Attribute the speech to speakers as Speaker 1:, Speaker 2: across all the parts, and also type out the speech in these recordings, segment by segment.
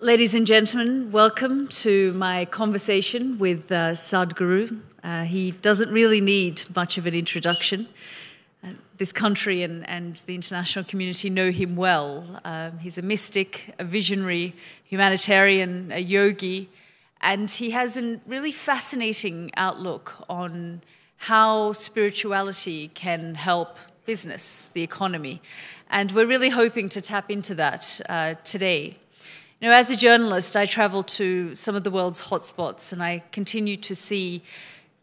Speaker 1: Ladies and gentlemen, welcome to my conversation with Sadhguru. He doesn't really need much of an introduction. This country and the international community know him well. He's a mystic, a visionary, humanitarian, a yogi, and he has a really fascinating outlook on how spirituality can help business, the economy. And we're really hoping to tap into that today. You know, as a journalist, I travel to some of the world's hotspots and I continue to see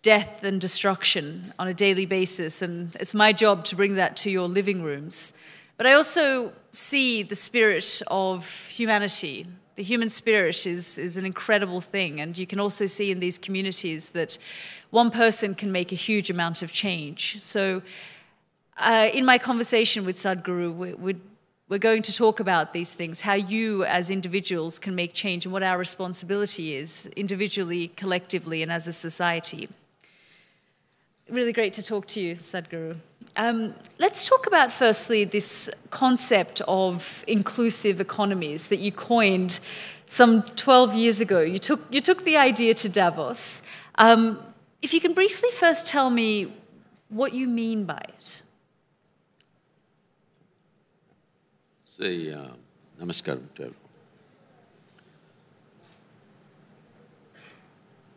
Speaker 1: death and destruction on a daily basis, and it's my job to bring that to your living rooms. But I also see the spirit of humanity. The human spirit is an incredible thing, and you can also see in these communities that one person can make a huge amount of change. So in my conversation with Sadhguru, we're going to talk about these things, how you as individuals can make change and what our responsibility is individually, collectively, and as a society. Really great to talk to you, Sadhguru. Let's talk about firstly this concept of inclusive economies that you coined some 12 years ago. You took the idea to Davos. If you can briefly first tell me what you mean by it.
Speaker 2: Say, namaskaram to everyone.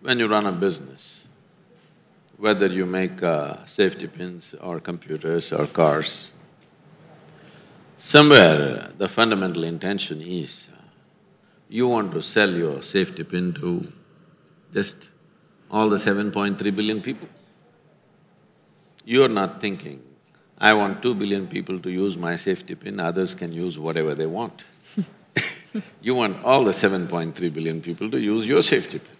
Speaker 2: When you run a business, whether you make safety pins or computers or cars, somewhere the fundamental intention is you want to sell your safety pin to just all the 7.3 billion people. You're not thinking, I want 2 billion people to use my safety pin, others can use whatever they want. You want all the 7.3 billion people to use your safety pin.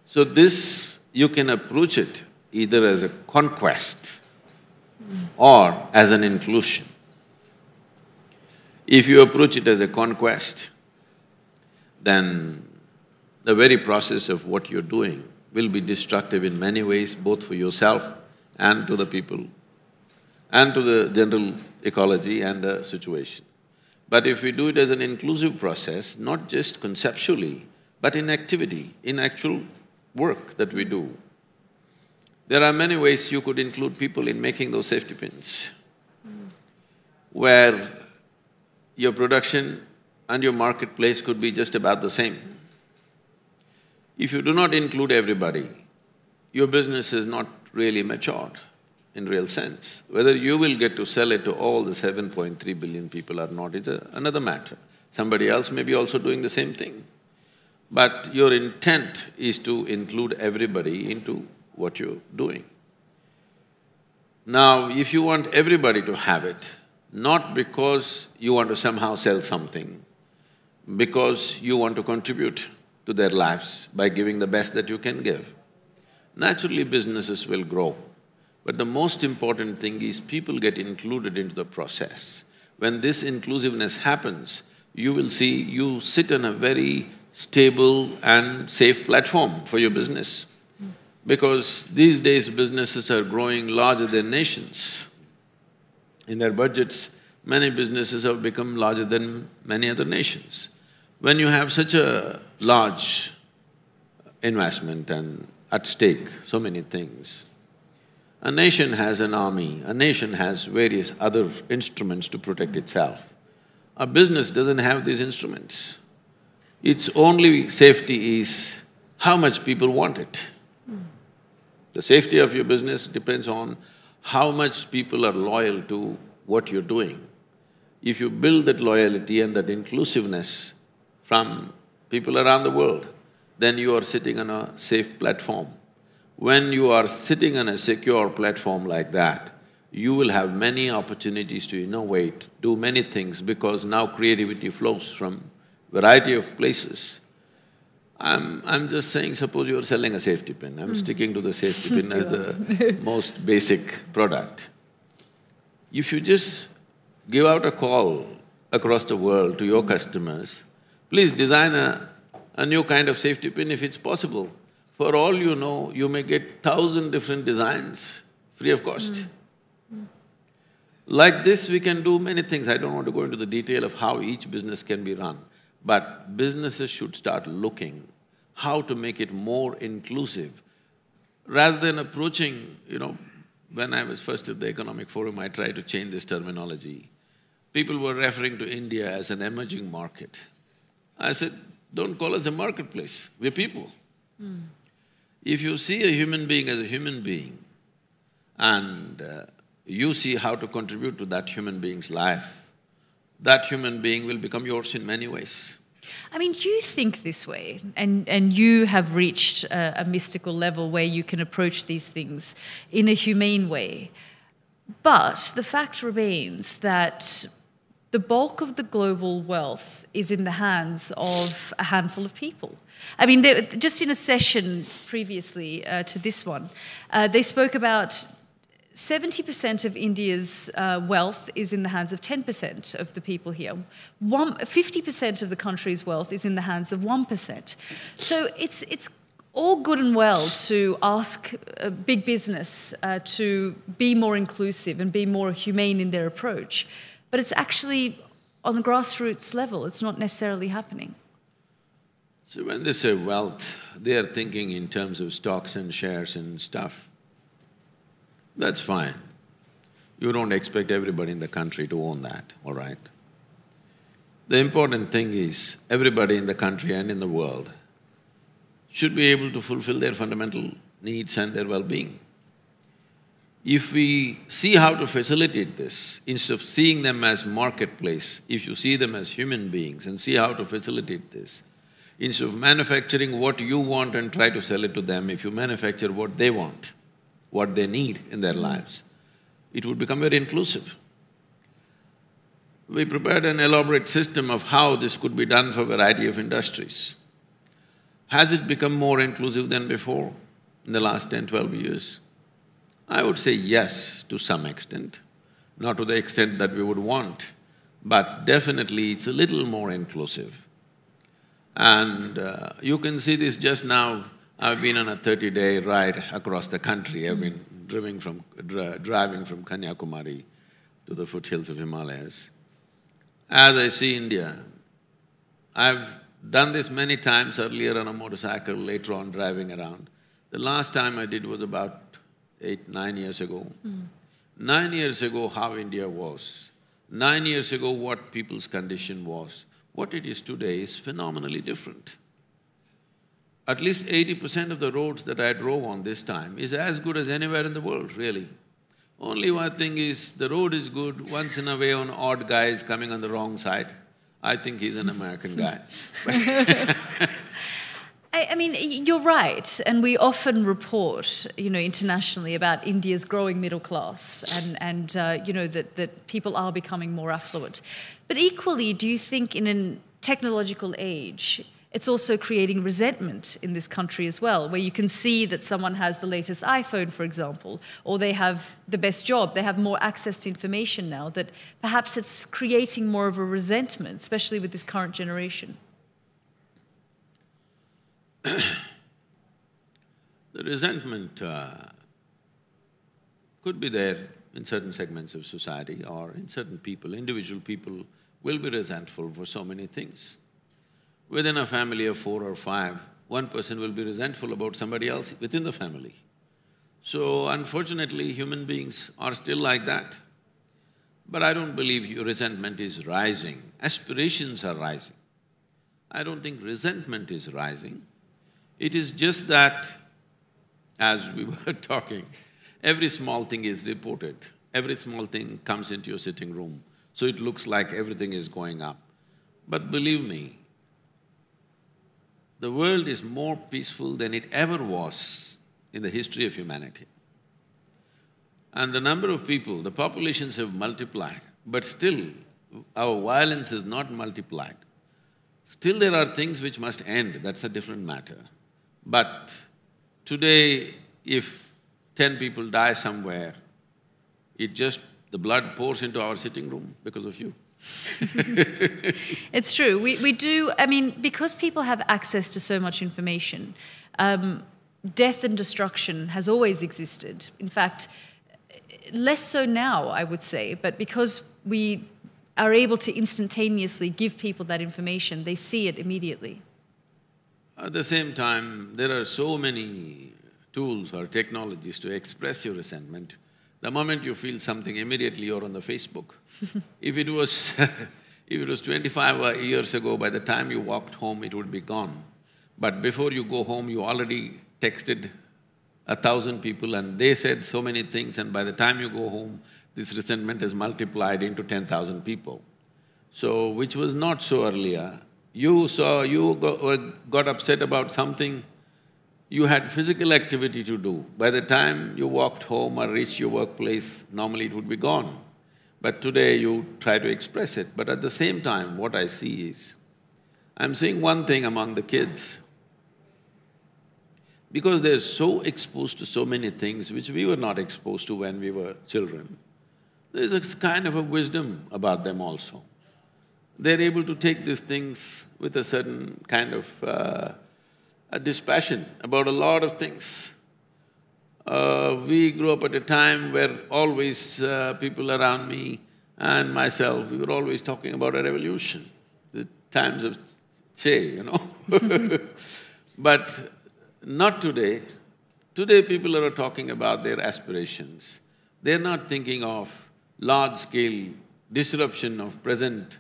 Speaker 2: So this, you can approach it either as a conquest or as an inclusion. If you approach it as a conquest, then the very process of what you're doing will be destructive in many ways, both for yourself and to the people, and to the general ecology and the situation. But if we do it as an inclusive process, not just conceptually, but in activity, in actual work that we do, there are many ways you could include people in making those safety pins, where your production and your marketplace could be just about the same. If you do not include everybody, your business is not really matured in real sense. Whether you will get to sell it to all the 7.3 billion people or not is another matter. Somebody else may be also doing the same thing. But your intent is to include everybody into what you're doing. Now, if you want everybody to have it, not because you want to somehow sell something, because you want to contribute to their lives by giving the best that you can give, naturally businesses will grow. But the most important thing is people get included into the process. When this inclusiveness happens, you will see you sit on a very stable and safe platform for your business. Because these days businesses are growing larger than nations. In their budgets, many businesses have become larger than many other nations. When you have such a large investment and at stake so many things, a nation has an army, a nation has various other instruments to protect itself. A business doesn't have these instruments. Its only safety is how much people want it. The safety of your business depends on how much people are loyal to what you're doing. If you build that loyalty and that inclusiveness from people around the world, then you are sitting on a safe platform. When you are sitting on a secure platform like that, you will have many opportunities to innovate, do many things, because now creativity flows from variety of places. I'm just saying, suppose you're selling a safety pin, I'm sticking to the safety pin as the most basic product. If you just give out a call across the world to your customers, please design a new kind of safety pin if it's possible. For all you know, you may get 1,000 different designs free of cost. Like this, we can do many things. I don't want to go into the detail of how each business can be run. But businesses should start looking how to make it more inclusive. Rather than approaching, when I was first at the Economic Forum, I tried to change this terminology. People were referring to India as an emerging market. I said, don't call us a marketplace, we're people. If you see a human being as a human being and you see how to contribute to that human being's life, that human being will become yours in many ways.
Speaker 1: I mean, you think this way, and you have reached a mystical level where you can approach these things in a humane way. But the fact remains that the bulk of the global wealth is in the hands of a handful of people. I mean, just in a session previously to this one, they spoke about 70% of India's wealth is in the hands of 10% of the people here. 50% of the country's wealth is in the hands of 1%. So it's all good and well to ask big business to be more inclusive and be more humane in their approach, but it's actually on the grassroots level, it's not necessarily happening.
Speaker 2: So when they say wealth, they are thinking in terms of stocks and shares and stuff. That's fine. You don't expect everybody in the country to own that, all right? The important thing is everybody in the country and in the world should be able to fulfill their fundamental needs and their well-being. If we see how to facilitate this, instead of seeing them as marketplace, if you see them as human beings and see how to facilitate this, instead of manufacturing what you want and try to sell it to them, if you manufacture what they want, what they need in their lives, it would become very inclusive. We prepared an elaborate system of how this could be done for a variety of industries. Has it become more inclusive than before in the last 10, 12 years? I would say yes, to some extent, not to the extent that we would want, but definitely it's a little more inclusive. And you can see this just now. I've been on a 30-day ride across the country. I've been driving from Kanyakumari to the foothills of Himalayas. As I see India, I've done this many times earlier on a motorcycle, later on driving around. The last time I did was about 8, 9 years ago. 9 years ago, how India was. 9 years ago, what people's condition was. What it is today is phenomenally different. At least 80% of the roads that I drove on this time is as good as anywhere in the world, really. Only one thing is, the road is good, once in a way an odd guy is coming on the wrong side. I think he's an American guy.
Speaker 1: I mean, you're right, and we often report, internationally about India's growing middle class and that people are becoming more affluent. But equally, do you think in a technological age, it's also creating resentment in this country as well, where you can see that someone has the latest iPhone, for example, or they have the best job, they have more access to information now, that perhaps it's creating more of a resentment, especially with this current generation?
Speaker 2: The resentment could be there in certain segments of society or in certain people. Individual people will be resentful for so many things. Within a family of 4 or 5, one person will be resentful about somebody else within the family. So unfortunately, human beings are still like that. But I don't believe your resentment is rising. Aspirations are rising. I don't think resentment is rising. It is just that, as we were talking, every small thing is reported. Every small thing comes into your sitting room, so it looks like everything is going up. But believe me, the world is more peaceful than it ever was in the history of humanity. And the number of people, the populations have multiplied, but still our violence is not multiplied. Still there are things which must end, that's a different matter. But today, if 10 people die somewhere, the blood pours into our sitting room because of you.
Speaker 1: It's true. We do, because people have access to so much information, death and destruction has always existed. In fact, less so now, I would say, but because we are able to instantaneously give people that information. They see it immediately.
Speaker 2: At the same time, there are so many tools or technologies to express your resentment. The moment you feel something, immediately you're on the Facebook. If it was if it was 25 years ago, by the time you walked home, it would be gone. But before you go home, you already texted 1,000 people and they said so many things, and by the time you go home, this resentment is multiplied into 10,000 people. So, which was not so earlier. You got upset about something, you had physical activity to do. By the time you walked home or reached your workplace, normally it would be gone. But today you try to express it. But at the same time, what I see is, I'm seeing one thing among the kids. Because they're so exposed to so many things which we were not exposed to when we were children, there's a kind of a wisdom about them also. They're able to take these things with a certain kind of a dispassion about a lot of things. We grew up at a time where always people around me and myself, we were always talking about a revolution, the times of Che, you know. But not today. Today people are talking about their aspirations. They're not thinking of large-scale disruption of present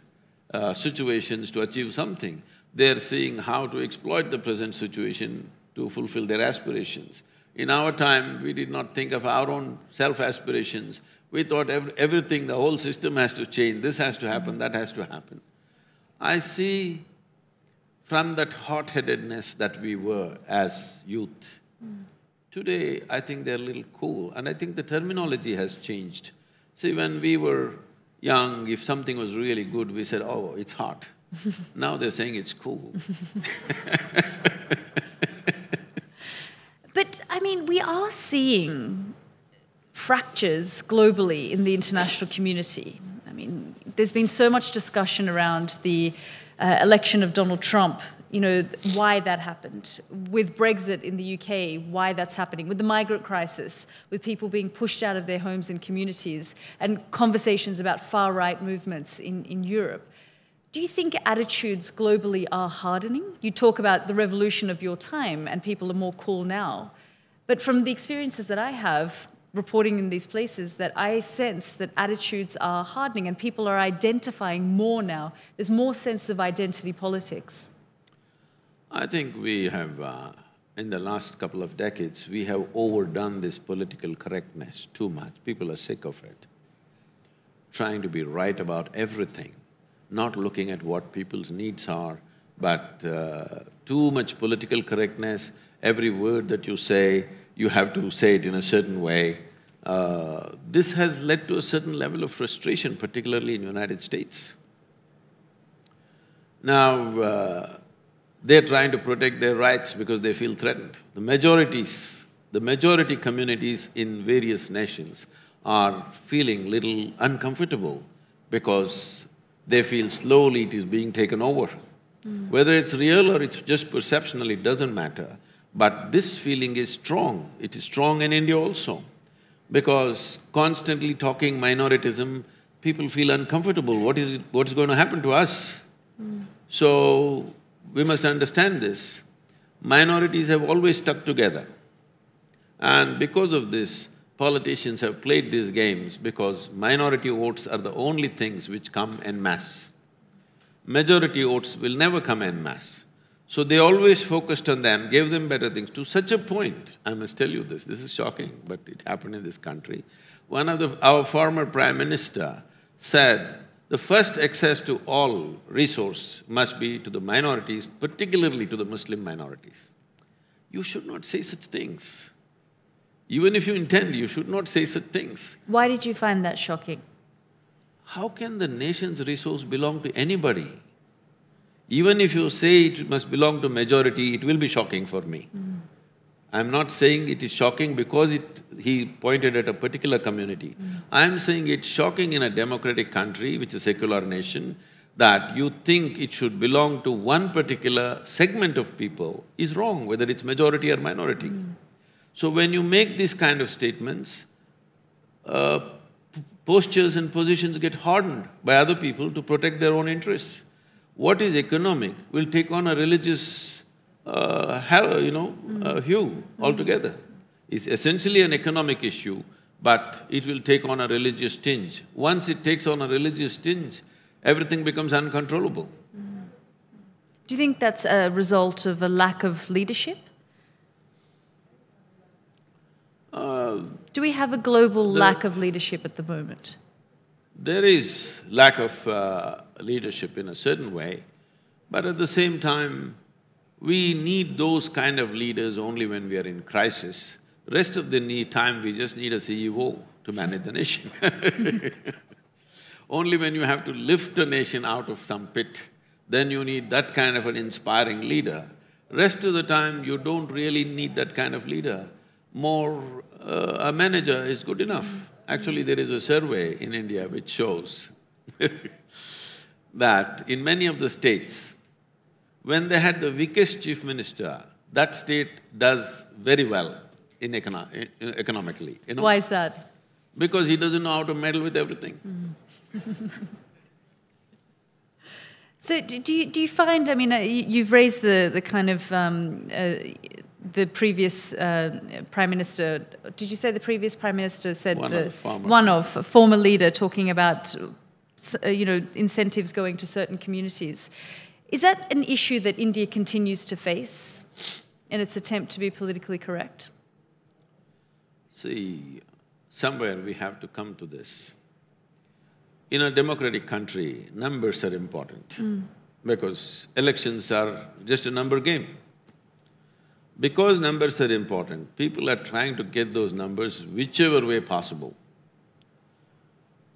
Speaker 2: situations to achieve something. They're seeing how to exploit the present situation to fulfill their aspirations. In our time, we did not think of our own self-aspirations. We thought everything, the whole system has to change, this has to happen, that has to happen. I see from that hot-headedness that we were as youth, today I think they're a little cool, and I think the terminology has changed. See, when we were young, if something was really good, we said, oh, it's hot. Now they're saying it's cool.
Speaker 1: But, I mean, we are seeing fractures globally in the international community. I mean, there's been so much discussion around the election of Donald Trump, you know, why that happened. With Brexit in the UK, why that's happening. With the migrant crisis, with people being pushed out of their homes and communities, and conversations about far-right movements in Europe. Do you think attitudes globally are hardening? You talk about the revolution of your time and people are more cool now. But from the experiences that I have reporting in these places, that I sense that attitudes are hardening and people are identifying more now. There's more sense of identity politics.
Speaker 2: I think we have, in the last couple of decades, we have overdone this political correctness too much. People are sick of it. Trying to be right about everything, not looking at what people's needs are, but too much political correctness. Every word that you say, you have to say it in a certain way. This has led to a certain level of frustration, particularly in the United States. Now, they're trying to protect their rights because they feel threatened. The majority communities in various nations are feeling little uncomfortable because they feel slowly it is being taken over. Whether it's real or it's just perceptional, it doesn't matter. But this feeling is strong. It is strong in India also. Because constantly talking minoritism, people feel uncomfortable. What's going to happen to us? So, we must understand this. Minorities have always stuck together. And because of this, politicians have played these games because minority votes are the only things which come en masse. Majority votes will never come en masse. So they always focused on them, gave them better things, to such a point, I must tell you this is shocking, but it happened in this country. Our former Prime Minister said, the first access to all resource must be to the minorities, particularly to the Muslim minorities. You should not say such things. Even if you intend, you should not say such things.
Speaker 1: Why did you find that shocking?
Speaker 2: How can the nation's resource belong to anybody? Even if you say it must belong to majority, it will be shocking for me. I'm not saying it is shocking because he pointed at a particular community. I'm saying it's shocking in a democratic country, which is a secular nation, that you think it should belong to one particular segment of people is wrong, whether it's majority or minority. So when you make these kind of statements, postures and positions get hardened by other people to protect their own interests. What is economic will take on a religious, hue altogether. It's essentially an economic issue, but it will take on a religious tinge. Once it takes on a religious tinge, everything becomes uncontrollable.
Speaker 1: Do you think that's a result of a lack of leadership? Do we have a global lack of leadership at the moment?
Speaker 2: There is lack of leadership in a certain way, but at the same time, we need those kind of leaders only when we are in crisis. Rest of the time, we just need a CEO to manage the nation. Only when you have to lift a nation out of some pit, then you need that kind of an inspiring leader. Rest of the time, you don't really need that kind of leader. A manager is good enough. Actually, there is a survey in India which shows that in many of the states, when they had the weakest chief minister, that state does very well economically, you know.
Speaker 1: Why is that?
Speaker 2: Because he doesn't know how to meddle with everything.
Speaker 1: So do you find, I mean, you've raised the kind of, the previous Prime Minister, did you say the previous Prime Minister said one of former leader talking about, incentives going to certain communities. Is that an issue that India continues to face in its attempt to be politically correct?
Speaker 2: See, somewhere we have to come to this. In a democratic country, numbers are important because elections are just a number game. Because numbers are important, people are trying to get those numbers whichever way possible.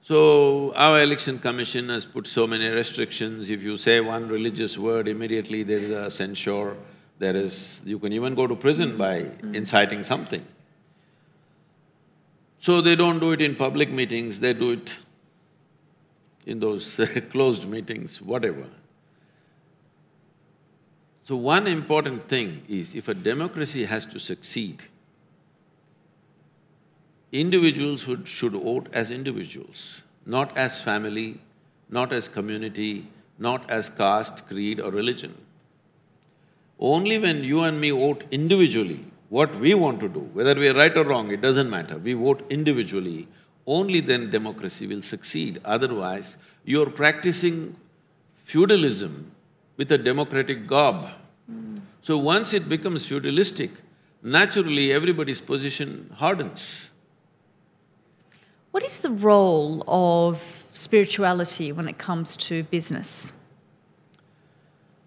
Speaker 2: So, our election commission has put so many restrictions. If you say one religious word, immediately there is a censure, you can even go to prison by inciting something. So they don't do it in public meetings, they do it in those closed meetings, whatever. So one important thing is, if a democracy has to succeed, individuals should vote as individuals, not as family, not as community, not as caste, creed or religion. Only when you and me vote individually, what we want to do, whether we are right or wrong, it doesn't matter, we vote individually, only then democracy will succeed. Otherwise, you're practicing feudalism with a democratic garb. So once it becomes feudalistic, naturally everybody's position hardens.
Speaker 1: What is the role of spirituality when it comes to business?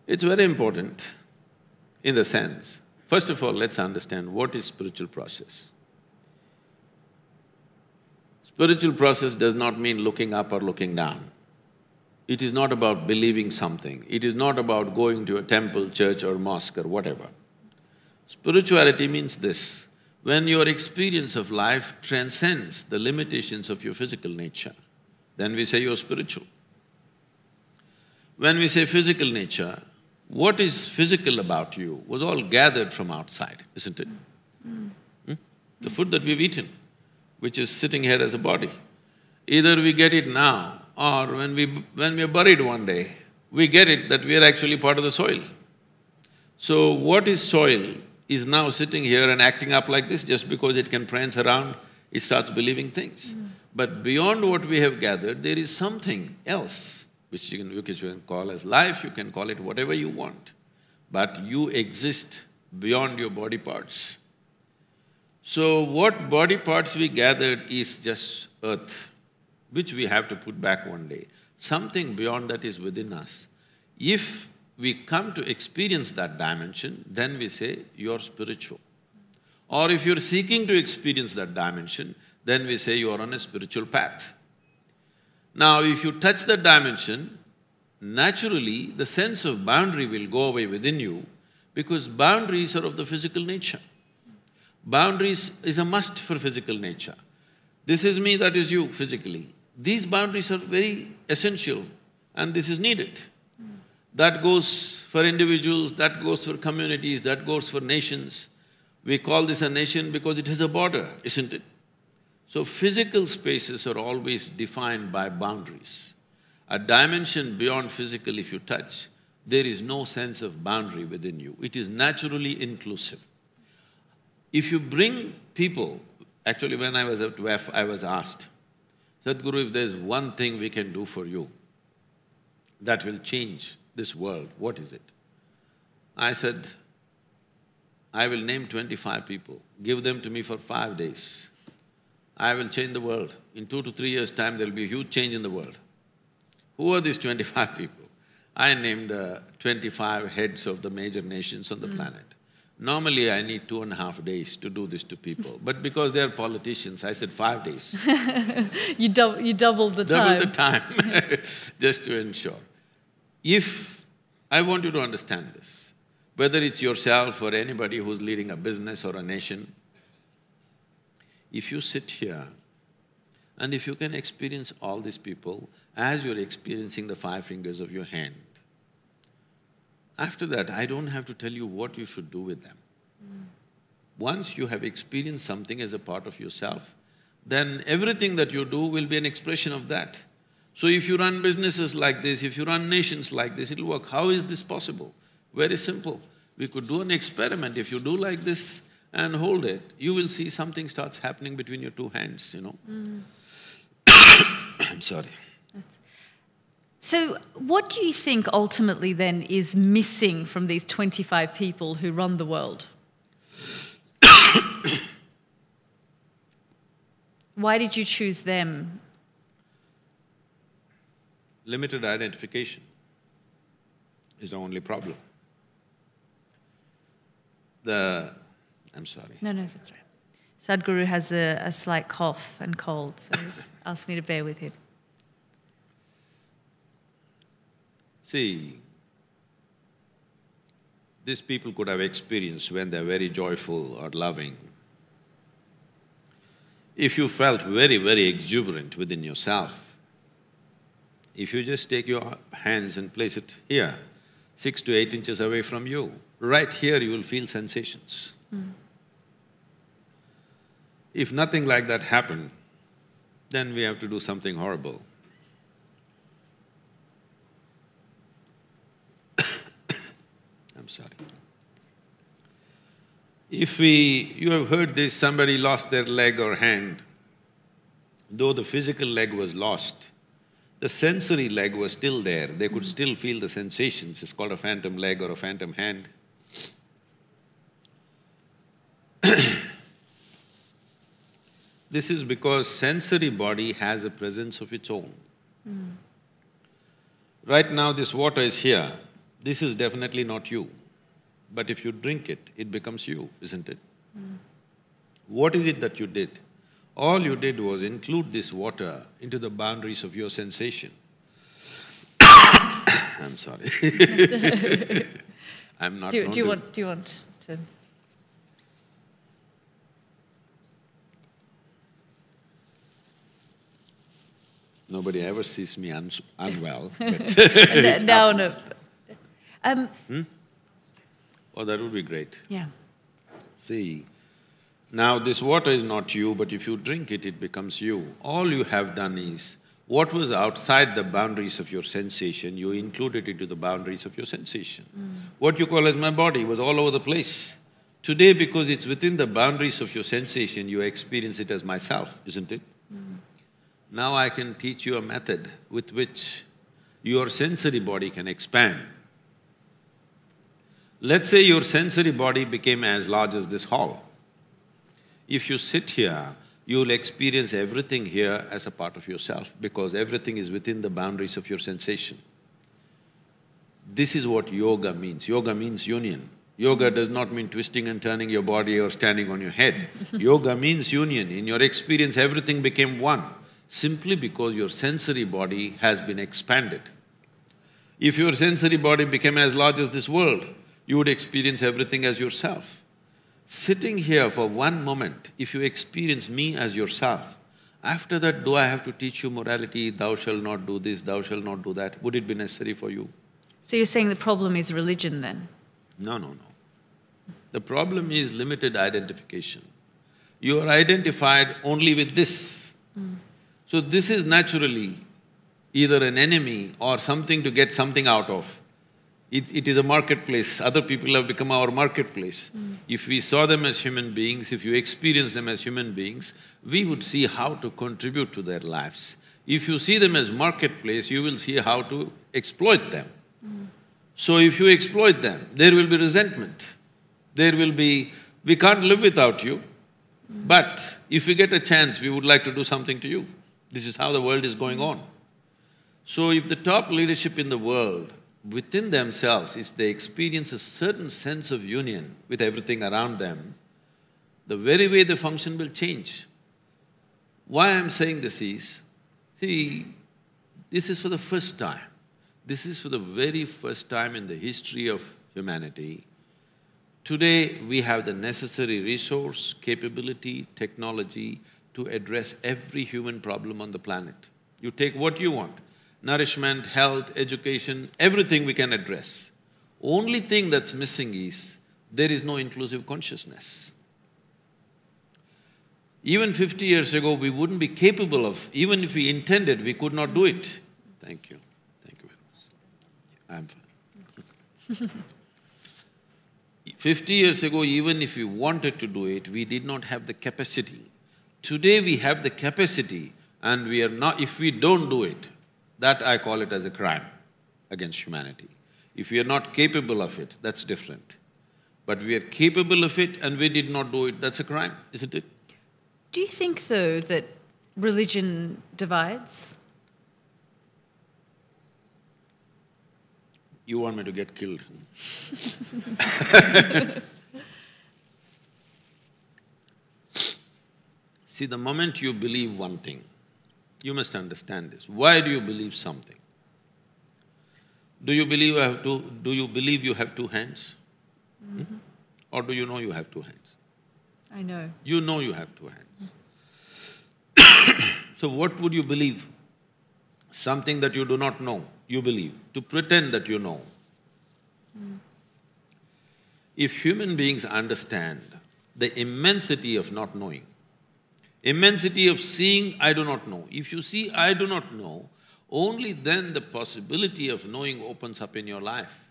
Speaker 2: It's very important in the sense, first of all, let's understand what is spiritual process. Spiritual process does not mean looking up or looking down. It is not about believing something, it is not about going to a temple, church or mosque or whatever. Spirituality means this: when your experience of life transcends the limitations of your physical nature, then we say you're spiritual. When we say physical nature, what is physical about you was all gathered from outside, isn't it? The food that we've eaten, which is sitting here as a body. Either we get it now, or when we are buried one day, we get it that we are actually part of the soil. So what is soil is now sitting here and acting up like this just because it can prance around, it starts believing things. But beyond what we have gathered, there is something else which you can call as life, you can call it whatever you want. But you exist beyond your body parts. So what body parts we gathered is just earth, which we have to put back one day. Something beyond that is within us. If we come to experience that dimension, then we say, you're spiritual. Or if you're seeking to experience that dimension, then we say you're on a spiritual path. Now, if you touch that dimension, naturally the sense of boundary will go away within you because boundaries are of the physical nature. Boundaries is a must for physical nature. This is me, that is you physically. These boundaries are very essential and this is needed. That goes for individuals, that goes for communities, that goes for nations. We call this a nation because it has a border, isn't it? So physical spaces are always defined by boundaries. A dimension beyond physical, if you touch, there is no sense of boundary within you. It is naturally inclusive. If you bring people… Actually, when I was at WEF, I was asked, Sadhguru, if there's one thing we can do for you that will change this world, what is it? I said, I will name 25 people, give them to me for 5 days. I will change the world. In 2 to 3 years' time, there'll be a huge change in the world. Who are these 25 people? I named 25 heads of the major nations on the planet. Normally, I need 2.5 days to do this to people, but because they are politicians, I said 5 days.
Speaker 1: You doubled the time.
Speaker 2: Double the time, just to ensure. If… I want you to understand this, whether it's yourself or anybody who's leading a business or a nation, if you sit here and if you can experience all these people as you're experiencing the 5 fingers of your hand, after that, I don't have to tell you what you should do with them. Once you have experienced something as a part of yourself, then everything that you do will be an expression of that. So if you run businesses like this, if you run nations like this, it'll work. How is this possible? Very simple. We could do an experiment. If you do like this and hold it, you will see something starts happening between your 2 hands, you know. I'm sorry.
Speaker 1: So what do you think ultimately then is missing from these 25 people who run the world? Why did you choose them?
Speaker 2: Limited identification is the only problem. I'm sorry.
Speaker 1: No, that's right. Sadhguru has a slight cough and cold, so he's asked me to bear with him.
Speaker 2: See, these people could have experienced when they're very joyful or loving. If you felt very, very exuberant within yourself, if you just take your hands and place it here, 6 to 8 inches away from you, right here you will feel sensations. If nothing like that happened, then we have to do something horrible. I'm sorry. You have heard this, somebody lost their leg or hand, though the physical leg was lost, the sensory leg was still there, they could still feel the sensations, it's called a phantom leg or a phantom hand. This is because sensory body has a presence of its own. Right now this water is here, this is definitely not you. But if you drink it, it becomes you, isn't it? What is it that you did? All you did was include this water into the boundaries of your sensation. I'm sorry. I'm not…
Speaker 1: Do you want to…
Speaker 2: Nobody ever sees me unwell, but
Speaker 1: No.
Speaker 2: Oh, that would be great.
Speaker 1: Yeah.
Speaker 2: See, now this water is not you, but if you drink it, it becomes you. All you have done is, what was outside the boundaries of your sensation, you included into the boundaries of your sensation. What you call as my body was all over the place. Today, because it's within the boundaries of your sensation, you experience it as myself, isn't it? Now I can teach you a method with which your sensory body can expand. Let's say your sensory body became as large as this hall. If you sit here, you'll experience everything here as a part of yourself because everything is within the boundaries of your sensation. This is what yoga means. Yoga means union. Yoga does not mean twisting and turning your body or standing on your head. Yoga means union. In your experience, everything became one, simply because your sensory body has been expanded. If your sensory body became as large as this world, you would experience everything as yourself. Sitting here for one moment, if you experience me as yourself, after that, do I have to teach you morality, thou shalt not do this, thou shalt not do that? Would it be necessary for you?
Speaker 1: So you're saying the problem is religion then?
Speaker 2: No. The problem is limited identification. You are identified only with this. So this is naturally either an enemy or something to get something out of. It is a marketplace, other people have become our marketplace. If we saw them as human beings, if you experience them as human beings, we would see how to contribute to their lives. If you see them as marketplace, you will see how to exploit them. So if you exploit them, there will be resentment. There will be, we can't live without you, but if we get a chance, we would like to do something to you. This is how the world is going on. So if the top leadership in the world, within themselves, if they experience a certain sense of union with everything around them, the very way they function will change. Why I'm saying this is, see, this is for the first time. This is for the very first time in the history of humanity. Today, we have the necessary resource, capability, technology to address every human problem on the planet. You take what you want, nourishment, health, education, everything we can address. Only thing that's missing is, there is no inclusive consciousness. Even 50 years ago, we wouldn't be capable of, even if we intended, we could not do it. Thank you. Thank you very much. I'm fine. 50 years ago, even if we wanted to do it, we did not have the capacity. Today we have the capacity and we are not… if we don't do it, that I call it as a crime against humanity. If we are not capable of it, that's different. But we are capable of it and we did not do it, that's a crime, isn't it?
Speaker 1: Do you think, though, that religion divides?
Speaker 2: You want me to get killed? See, the moment you believe one thing, you must understand this. Why do you believe something? Do you believe you have two hands? Or do you know you have two hands?
Speaker 1: I know.
Speaker 2: You know you have two hands. So what would you believe? Something that you do not know, you believe, to pretend that you know. If human beings understand the immensity of not knowing, immensity of seeing I do not know, if you see I do not know, only then the possibility of knowing opens up in your life.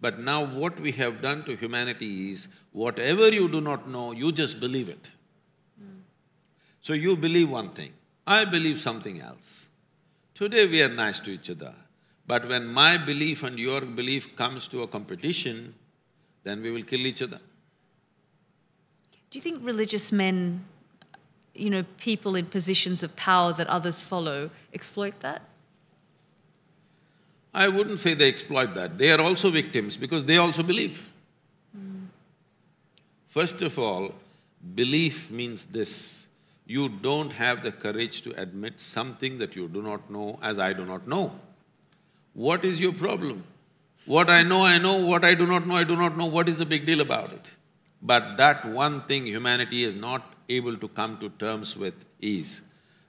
Speaker 2: But now what we have done to humanity is, whatever you do not know, you just believe it. So you believe one thing, I believe something else. Today we are nice to each other, but when my belief and your belief comes to a competition, then we will kill each other.
Speaker 1: Do you think religious men, people in positions of power that others follow, exploit that?
Speaker 2: I wouldn't say they exploit that. They are also victims because they also believe. First of all, belief means this: you don't have the courage to admit something that you do not know as I do not know. What is your problem? What I know, what I do not know, what is the big deal about it? But that one thing humanity is not able to come to terms with is,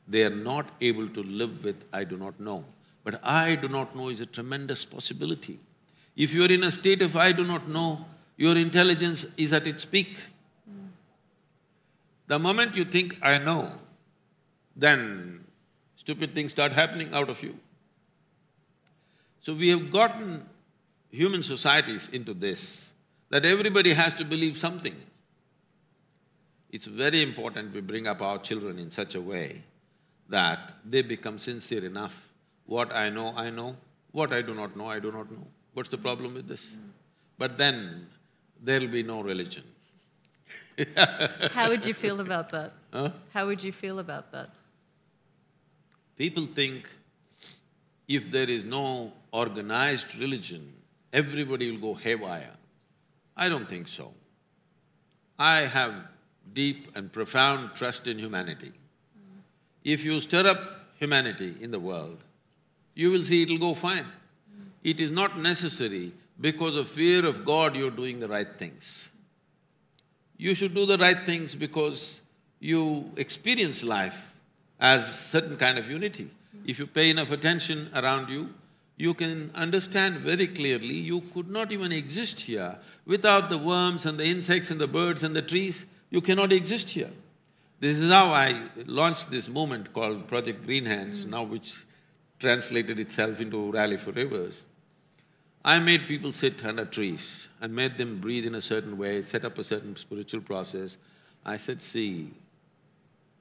Speaker 2: they are not able to live with I do not know. But I do not know is a tremendous possibility. If you are in a state of I do not know, your intelligence is at its peak. The moment you think I know, then stupid things start happening out of you. So we have gotten human societies into this, that everybody has to believe something. It's very important we bring up our children in such a way that they become sincere enough. What I know, what I do not know, I do not know. What's the problem with this? But then, there'll be no religion.
Speaker 1: How would you feel about that?
Speaker 2: Huh?
Speaker 1: How would you feel about that?
Speaker 2: People think if there is no organized religion, everybody will go haywire. I don't think so. I have deep and profound trust in humanity. If you stir up humanity in the world, you will see it'll go fine. It is not necessary because of fear of God you're doing the right things. You should do the right things because you experience life as certain kind of unity. If you pay enough attention around you, you can understand very clearly you could not even exist here without the worms and the insects and the birds and the trees. You cannot exist here. This is how I launched this movement called Project Green Hands, now which translated itself into Rally for Rivers. I made people sit under trees and made them breathe in a certain way, set up a certain spiritual process. I said, see,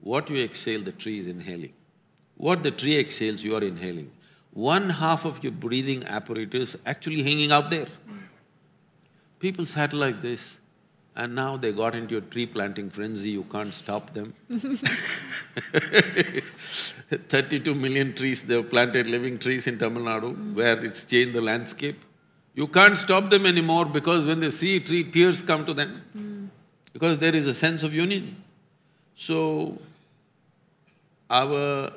Speaker 2: what you exhale, the tree is inhaling. What the tree exhales, you are inhaling. One half of your breathing apparatus actually hanging out there. People sat like this, and now they got into a tree planting frenzy, you can't stop them. 32 million trees, they've planted living trees in Tamil Nadu, where it's changed the landscape. You can't stop them anymore because when they see a tree, tears come to them. Because there is a sense of union. So, our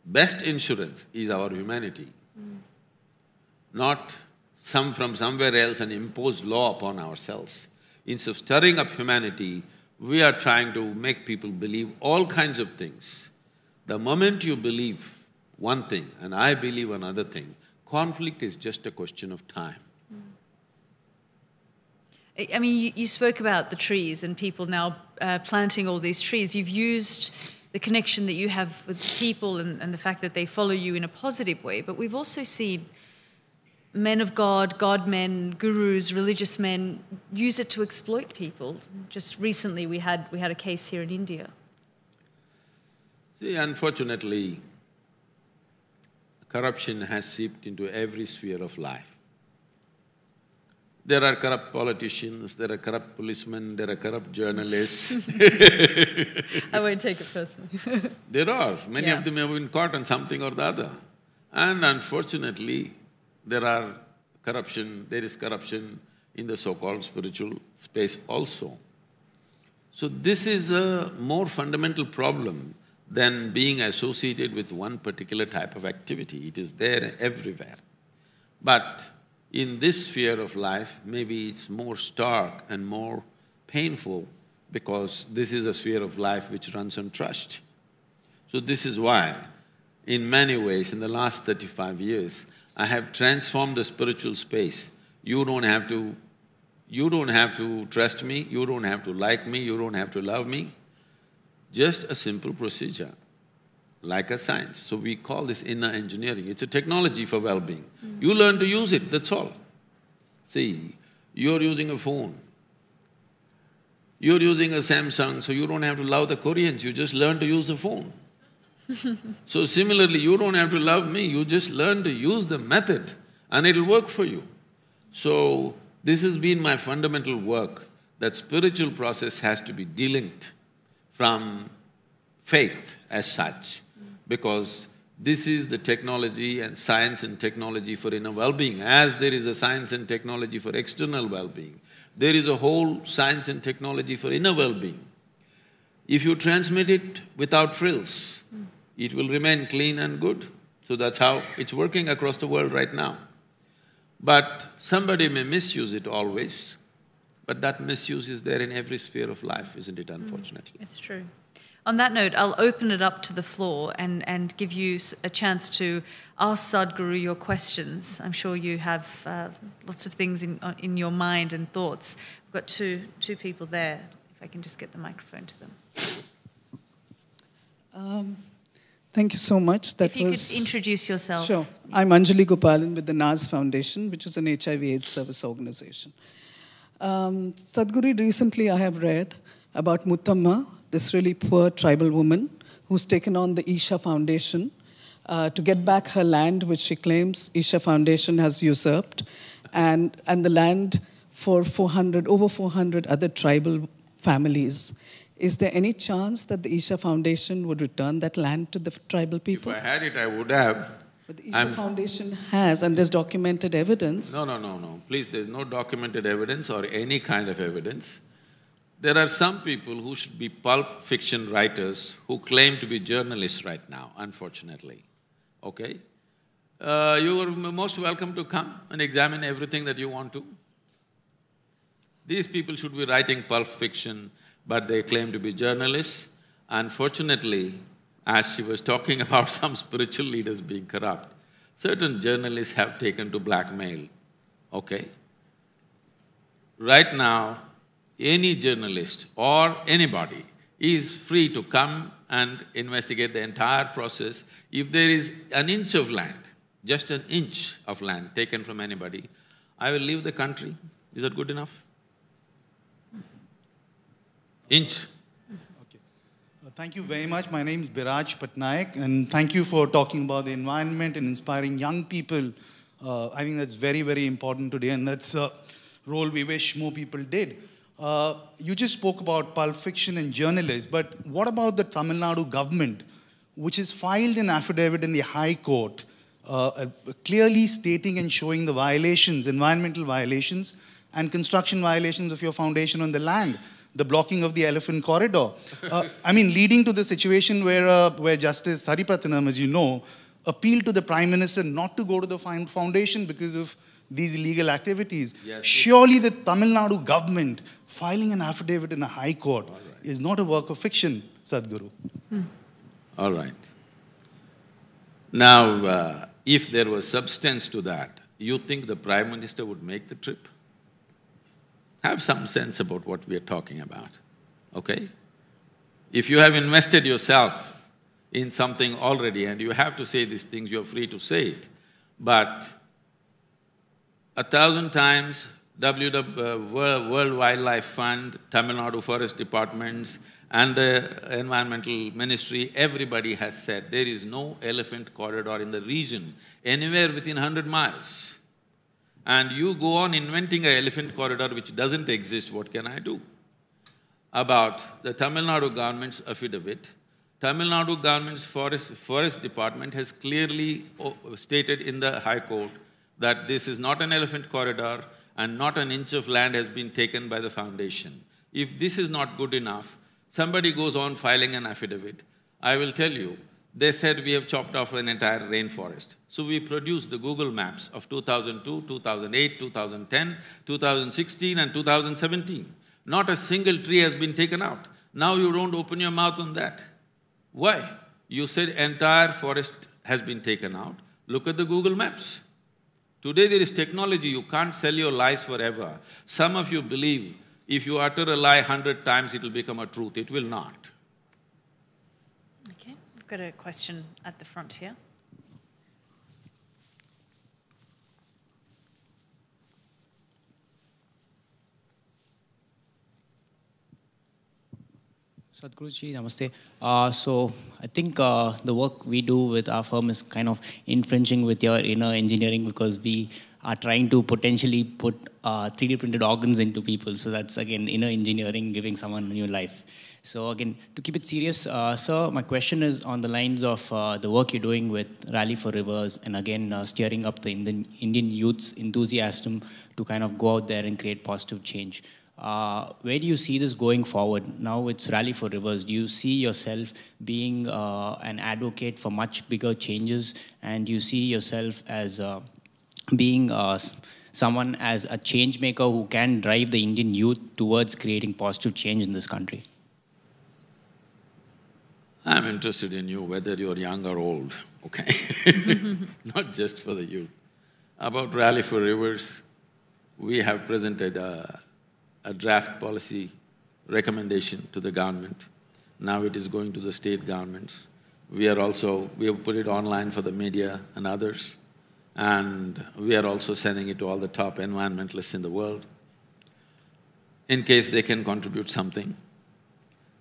Speaker 2: best insurance is our humanity, not from somewhere else and impose law upon ourselves. Instead of stirring up humanity, we are trying to make people believe all kinds of things. The moment you believe one thing and I believe another thing, conflict is just a question of time.
Speaker 1: I mean, you spoke about the trees and people now planting all these trees. You've used the connection that you have with people and the fact that they follow you in a positive way, but we've also seen men of God, God-men, gurus, religious men use it to exploit people. Just recently we had a case here in India.
Speaker 2: See, unfortunately, corruption has seeped into every sphere of life. There are corrupt politicians, there are corrupt policemen, there are corrupt journalists.
Speaker 1: I won't take it personally.
Speaker 2: There are. Many of them have been caught on something or the other. And unfortunately, there is corruption in the so-called spiritual space also. So this is a more fundamental problem than being associated with one particular type of activity. It is there everywhere. But in this sphere of life, maybe it's more stark and more painful because this is a sphere of life which runs on trust. So this is why, in many ways, in the last 35 years, I have transformed the spiritual space. You don't have to trust me, you don't have to like me, you don't have to love me. Just a simple procedure, like a science. So we call this inner engineering. It's a technology for well-being. You learn to use it, that's all. See, you're using a phone. You're using a Samsung, so you don't have to love the Koreans, you just learn to use the phone. So similarly, you don't have to love me, you just learn to use the method and it'll work for you. So, this has been my fundamental work, that spiritual process has to be delinked from faith as such, because this is the technology and science and technology for inner well-being. As there is a science and technology for external well-being, there is a whole science and technology for inner well-being. If you transmit it without frills, it will remain clean and good. So that's how it's working across the world right now. But somebody may misuse it always, but that misuse is there in every sphere of life, isn't it, unfortunately?
Speaker 1: It's true. On that note, I'll open it up to the floor and give you a chance to ask Sadhguru your questions. I'm sure you have lots of things in your mind and thoughts. We've got two people there, if I can just get the microphone to them.
Speaker 3: Thank you so much.
Speaker 1: If you could introduce yourself.
Speaker 3: Sure. I'm Anjali Gopalan with the NAS Foundation, which is an HIV/AIDS service organization. Sadhguru, recently I have read about Muthamma, this really poor tribal woman who's taken on the Isha Foundation to get back her land, which she claims Isha Foundation has usurped, and the land for over 400 other tribal families. Is there any chance that the Isha Foundation would return that land to the tribal people?
Speaker 2: If I had it, I would have.
Speaker 3: But the Isha Foundation has, and there's documented evidence.
Speaker 2: No. Please, there's no documented evidence or any kind of evidence. There are some people who should be pulp fiction writers who claim to be journalists right now, unfortunately, okay? You are most welcome to come and examine everything that you want to. These people should be writing pulp fiction, but they claim to be journalists. Unfortunately, as she was talking about some spiritual leaders being corrupt, certain journalists have taken to blackmail, okay? Right now, any journalist or anybody is free to come and investigate the entire process. If there is an inch of land, just an inch of land taken from anybody, I will leave the country. Is that good enough? Inch.
Speaker 4: Okay. Thank you very much. My name is Biraj Patnaik, and thank you for talking about the environment and inspiring young people. I think that's very, very important today, and that's a role we wish more people did. You just spoke about Pulp Fiction and journalists, but what about the Tamil Nadu government, which has filed an affidavit in the High Court clearly stating and showing the violations, environmental violations and construction violations of your foundation on the land, the blocking of the elephant corridor. I mean, leading to the situation where Justice Haripratnam, as you know, appealed to the Prime Minister not to go to the foundation because of these illegal activities. Yes. Surely the Tamil Nadu government filing an affidavit in a high court is not a work of fiction, Sadhguru.
Speaker 2: All right. Now, if there was substance to that, you think the Prime Minister would make the trip? Have some sense about what we are talking about, okay? If you have invested yourself in something already and you have to say these things, you're free to say it. But 1,000 times World Wildlife Fund, Tamil Nadu Forest Departments and the Environmental Ministry, everybody has said there is no elephant corridor in the region, anywhere within 100 miles. And you go on inventing an elephant corridor which doesn't exist, what can I do? About the Tamil Nadu government's affidavit, Tamil Nadu government's forest department has clearly stated in the High Court that this is not an elephant corridor and not an inch of land has been taken by the foundation. If this is not good enough, somebody goes on filing an affidavit. I will tell you, they said we have chopped off an entire rainforest. So we produced the Google Maps of 2002, 2008, 2010, 2016 and 2017. Not a single tree has been taken out. Now you don't open your mouth on that. Why? You said entire forest has been taken out. Look at the Google Maps. Today there is technology, you can't sell your lies forever. Some of you believe if you utter a lie 100 times, it will become a truth. It will not.
Speaker 1: Okay, we've got a question at the front here.
Speaker 5: Sadhguruji, namaste. So I think the work we do with our firm is kind of infringing with your inner engineering because we are trying to potentially put 3D printed organs into people. So that's again inner engineering, giving someone a new life. So again, to keep it serious, sir, my question is on the lines of the work you're doing with Rally for Rivers and again steering up the Indian youth's enthusiasm to kind of go out there and create positive change. Where do you see this going forward? Now it's Rally for Rivers. Do you see yourself being an advocate for much bigger changes? And do you see yourself as being someone as a change maker who can drive the Indian youth towards creating positive change in this country?
Speaker 2: I'm interested in you, whether you're young or old, okay? Not just for the youth. About Rally for Rivers, we have presented a draft policy recommendation to the government. Now it is going to the state governments. We have put it online for the media and others, and we are also sending it to all the top environmentalists in the world, in case they can contribute something.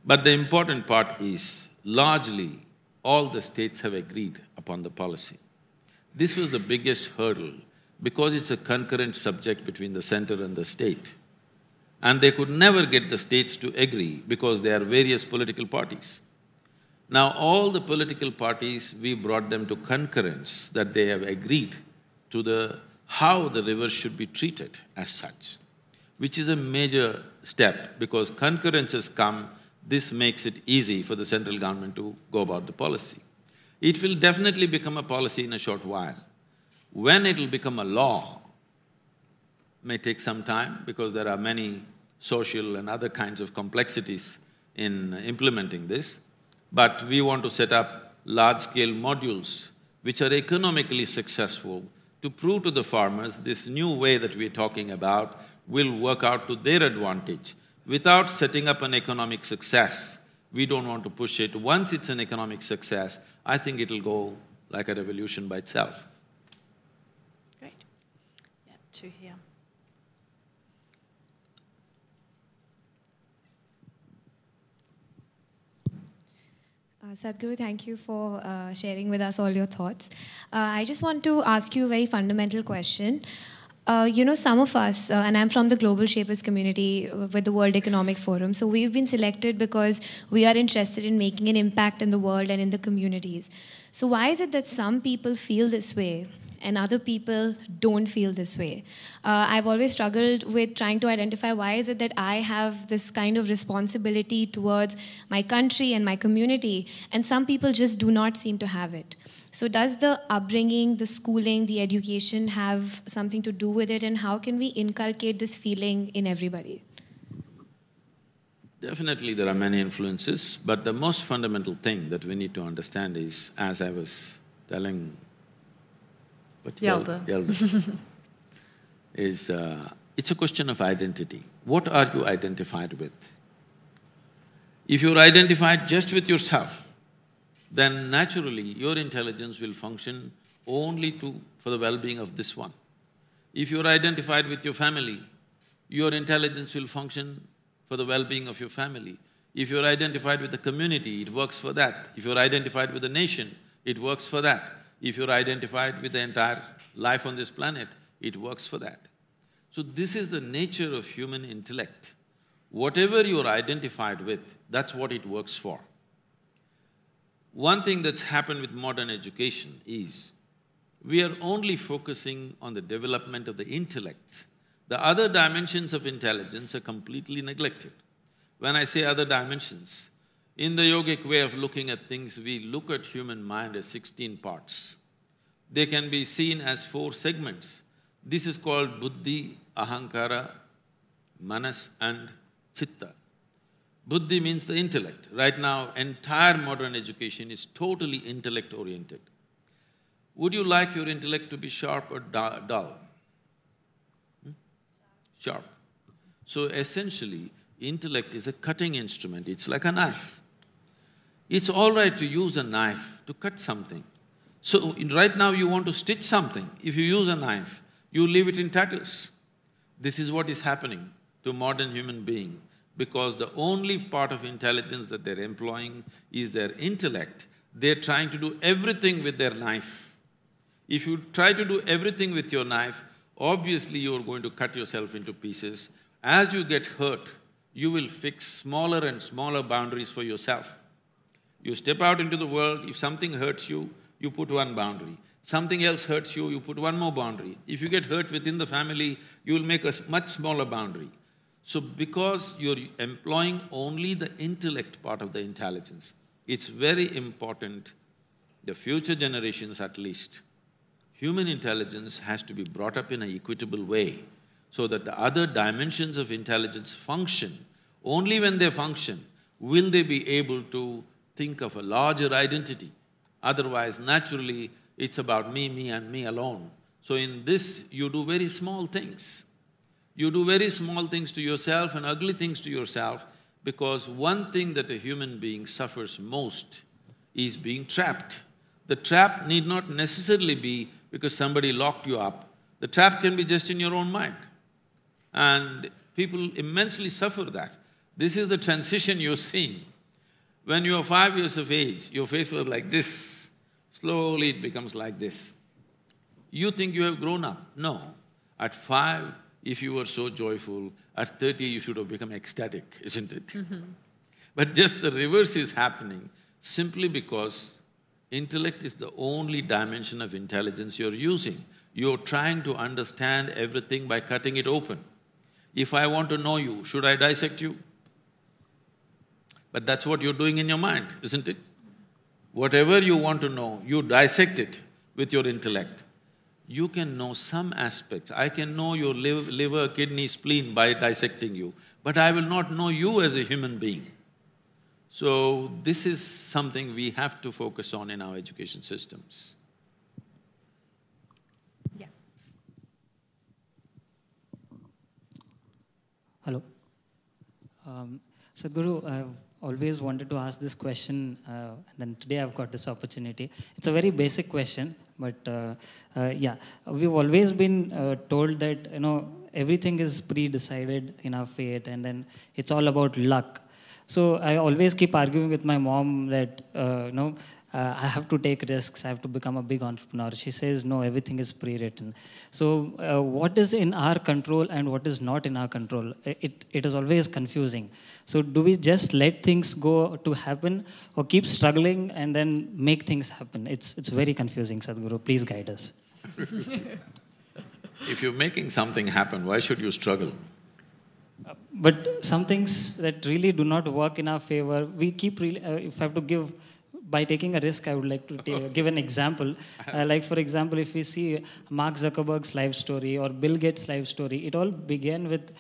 Speaker 2: But the important part is, largely, all the states have agreed upon the policy. This was the biggest hurdle, because it's a concurrent subject between the center and the state. And they could never get the states to agree because there are various political parties. Now all the political parties, we brought them to concurrence that they have agreed to how the rivers should be treated as such, which is a major step because concurrence has come. This makes it easy for the central government to go about the policy. It will definitely become a policy in a short while. When it will become a law, may take some time because there are many social and other kinds of complexities in implementing this. But we want to set up large-scale modules which are economically successful to prove to the farmers this new way that we're talking about will work out to their advantage. Without setting up an economic success, We don't want to push it. Once it's an economic success, I think it'll go like a revolution by itself.
Speaker 1: Great. Yeah, two here.
Speaker 6: Sadhguru, thank you for sharing with us all your thoughts. I just want to ask you a very fundamental question. Some of us, and I'm from the Global Shapers community with the World Economic Forum, so we've been selected because we are interested in making an impact in the world and in the communities. So why is it that some people feel this way and other people don't feel this way? I've always struggled with trying to identify why is it that I have this kind of responsibility towards my country and my community, and some people just do not seem to have it. So does the upbringing, the schooling, the education have something to do with it, and how can we inculcate this feeling in everybody?
Speaker 2: Definitely there are many influences, but the most fundamental thing that we need to understand is, as I was telling Yalda, is it's a question of identity. What are you identified with? If you're identified just with yourself, then naturally your intelligence will function only for the well-being of this one. If you're identified with your family, your intelligence will function for the well-being of your family. If you're identified with the community, it works for that. If you're identified with the nation, it works for that. If you're identified with the entire life on this planet, it works for that. So this is the nature of human intellect. Whatever you're identified with, that's what it works for. One thing that's happened with modern education is, we are only focusing on the development of the intellect. The other dimensions of intelligence are completely neglected. When I say other dimensions, in the yogic way of looking at things, we look at human mind as 16 parts. They can be seen as 4 segments. This is called buddhi, ahankara, manas and chitta. Buddhi means the intellect. Right now, entire modern education is totally intellect-oriented. Would you like your intellect to be sharp or dull? Sharp. So essentially, intellect is a cutting instrument, it's like a knife. It's all right to use a knife to cut something. So right now you want to stitch something, if you use a knife, you leave it in tatters. This is what is happening to modern human being, because the only part of intelligence that they're employing is their intellect. They're trying to do everything with their knife. If you try to do everything with your knife, obviously you're going to cut yourself into pieces. As you get hurt, you will fix smaller and smaller boundaries for yourself. You step out into the world, if something hurts you, you put one boundary. Something else hurts you, you put one more boundary. If you get hurt within the family, you will make a much smaller boundary. So because you're employing only the intellect part of the intelligence, it's very important, the future generations at least, human intelligence has to be brought up in an equitable way so that the other dimensions of intelligence function. Only when they function will they be able to think of a larger identity. Otherwise, naturally, it's about me, me and me alone. So in this, you do very small things. You do very small things to yourself and ugly things to yourself, because one thing that a human being suffers most is being trapped. The trap need not necessarily be because somebody locked you up. The trap can be just in your own mind. And people immensely suffer that. This is the transition you're seeing. When you are 5 years of age, your face was like this, slowly it becomes like this. You think you have grown up. No. At 5, if you were so joyful, at 30 you should have become ecstatic, isn't it? But just the reverse is happening simply because intellect is the only dimension of intelligence you're using. You're trying to understand everything by cutting it open. If I want to know you, should I dissect you? But that's what you're doing in your mind, isn't it? Whatever you want to know, you dissect it with your intellect. You can know some aspects. I can know your liver, kidney, spleen by dissecting you, but I will not know you as a human being. So this is something we have to focus on in our education systems.
Speaker 1: Yeah.
Speaker 7: Hello. Sadhguru, always wanted to ask this question, and then today I've got this opportunity. It's a very basic question, but yeah, we've always been told that everything is pre-decided in our fate, and then it's all about luck. So I always keep arguing with my mom that I have to take risks, I have to become a big entrepreneur. She says, no, everything is pre-written. So what is in our control and what is not in our control? It is always confusing. So do we just let things go to happen, or keep struggling and then make things happen? It's very confusing, Sadhguru. Please guide us.
Speaker 2: If you're making something happen, why should you struggle?
Speaker 7: But some things that really do not work in our favor, we keep if I have to give, by taking a risk, I would like to give an example. Like, for example, if we see Mark Zuckerberg's life story or Bill Gates' life story, it all began with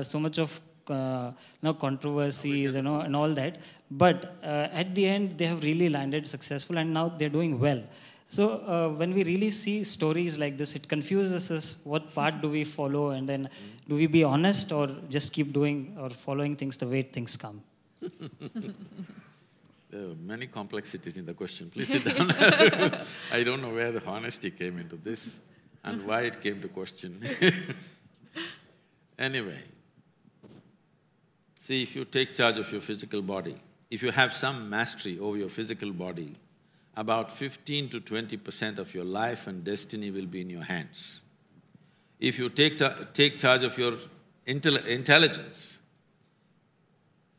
Speaker 7: so much of controversies, and all that. But at the end, they have really landed successful, and now they're doing well. So when we really see stories like this, it confuses us. What part do we follow, and then do we be honest, or just keep doing or following things the way things come?
Speaker 2: There are many complexities in the question. Please sit down. I don't know where the honesty came into this and why it came to question. Anyway, see, if you take charge of your physical body, if you have some mastery over your physical body, about 15 to 20% of your life and destiny will be in your hands. If you take charge of your intelligence,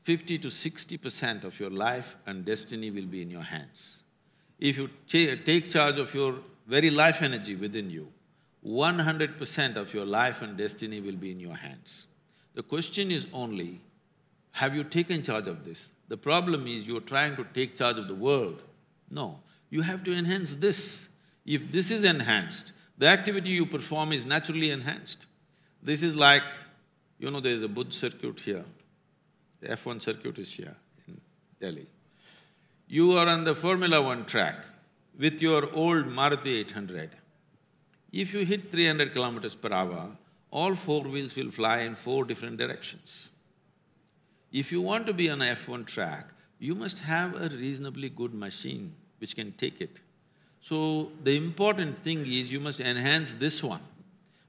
Speaker 2: 50 to 60% of your life and destiny will be in your hands. If you take charge of your very life energy within you, 100% of your life and destiny will be in your hands. The question is only, have you taken charge of this? The problem is you're trying to take charge of the world. No, you have to enhance this. If this is enhanced, the activity you perform is naturally enhanced. This is like, there's a Buddh circuit here. The F1 circuit is here in Delhi. You are on the Formula 1 track with your old Maruti 800. If you hit 300 kilometers per hour, all four wheels will fly in four different directions. If you want to be on a F1 track, you must have a reasonably good machine which can take it. So the important thing is you must enhance this one,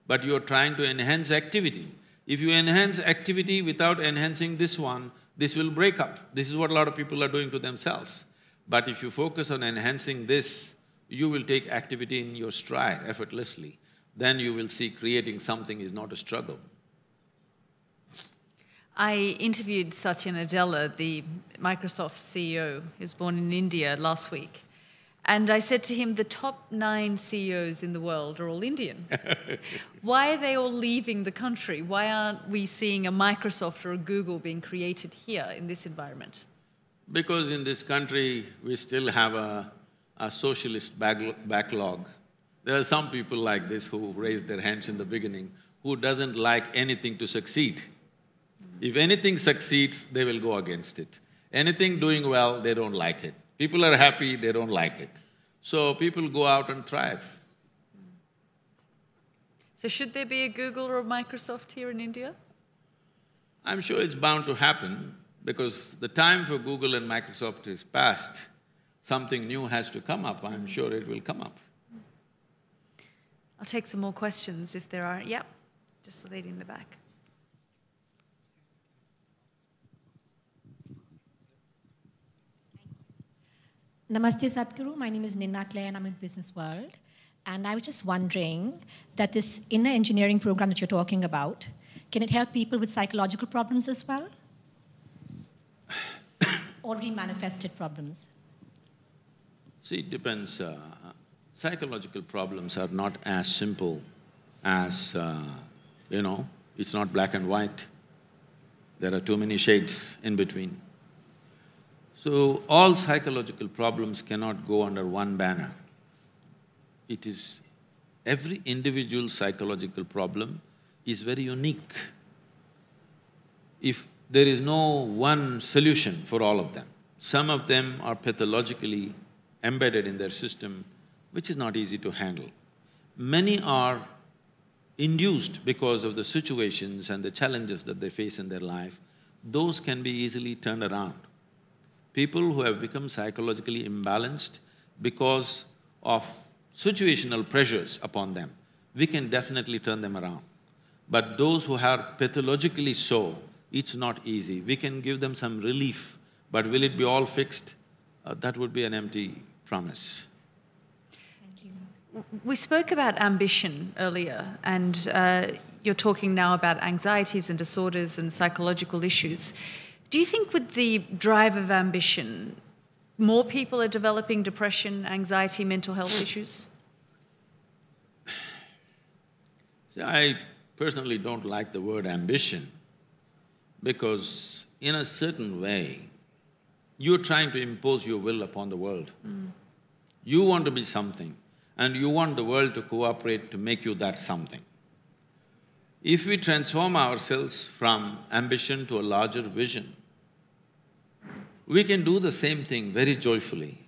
Speaker 2: but you're trying to enhance activity. If you enhance activity without enhancing this one, this will break up. This is what a lot of people are doing to themselves. But if you focus on enhancing this, you will take activity in your stride effortlessly. Then you will see creating something is not a struggle.
Speaker 1: I interviewed Satya Nadella, the Microsoft CEO, who's born in India, last week. And I said to him, the top 9 CEOs in the world are all Indian. Why are they all leaving the country? Why aren't we seeing a Microsoft or a Google being created here in this environment?
Speaker 2: Because in this country, we still have a socialist backlog. There are some people like this who raised their hands in the beginning, who doesn't like anything to succeed. If anything succeeds, they will go against it. Anything doing well, they don't like it. People are happy, they don't like it. So people go out and thrive.
Speaker 1: So should there be a Google or a Microsoft here in India?
Speaker 2: I'm sure it's bound to happen because the time for Google and Microsoft is past. Something new has to come up, I'm sure it will come up.
Speaker 1: I'll take some more questions if there are. Yep, just the lady in the back.
Speaker 8: Namaste Sadhguru, my name is Ninna Claire and I'm in Business World. And I was just wondering that this inner engineering program that you're talking about, can it help people with psychological problems as well? Already manifested problems?
Speaker 2: See, it depends. Psychological problems are not as simple as, it's not black and white. There are too many shades in between. So, all psychological problems cannot go under one banner. It is… every individual psychological problem is very unique. If there is no one solution for all of them, some of them are pathologically embedded in their system, which is not easy to handle. Many are induced because of the situations and the challenges that they face in their life. Those can be easily turned around. People who have become psychologically imbalanced because of situational pressures upon them, we can definitely turn them around. But those who are pathologically so, it's not easy. We can give them some relief, but will it be all fixed? That would be an empty promise.
Speaker 8: Thank you.
Speaker 1: We spoke about ambition earlier, and you're talking now about anxieties and disorders and psychological issues. Do you think with the drive of ambition, more people are developing depression, anxiety, mental health issues?
Speaker 2: See, I personally don't like the word ambition because in a certain way, you're trying to impose your will upon the world. You want to be something and you want the world to cooperate to make you that something. If we transform ourselves from ambition to a larger vision, we can do the same thing very joyfully.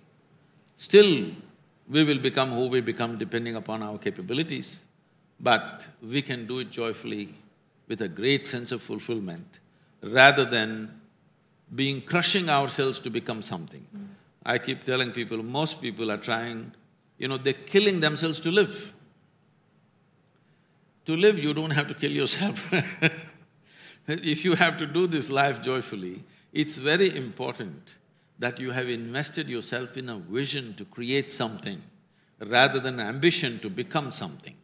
Speaker 2: Still, we will become who we become depending upon our capabilities, but we can do it joyfully with a great sense of fulfillment rather than crushing ourselves to become something. I keep telling people, most people are trying, they're killing themselves to live. To live, you don't have to kill yourself. If you have to do this life joyfully, it's very important that you have invested yourself in a vision to create something rather than ambition to become something.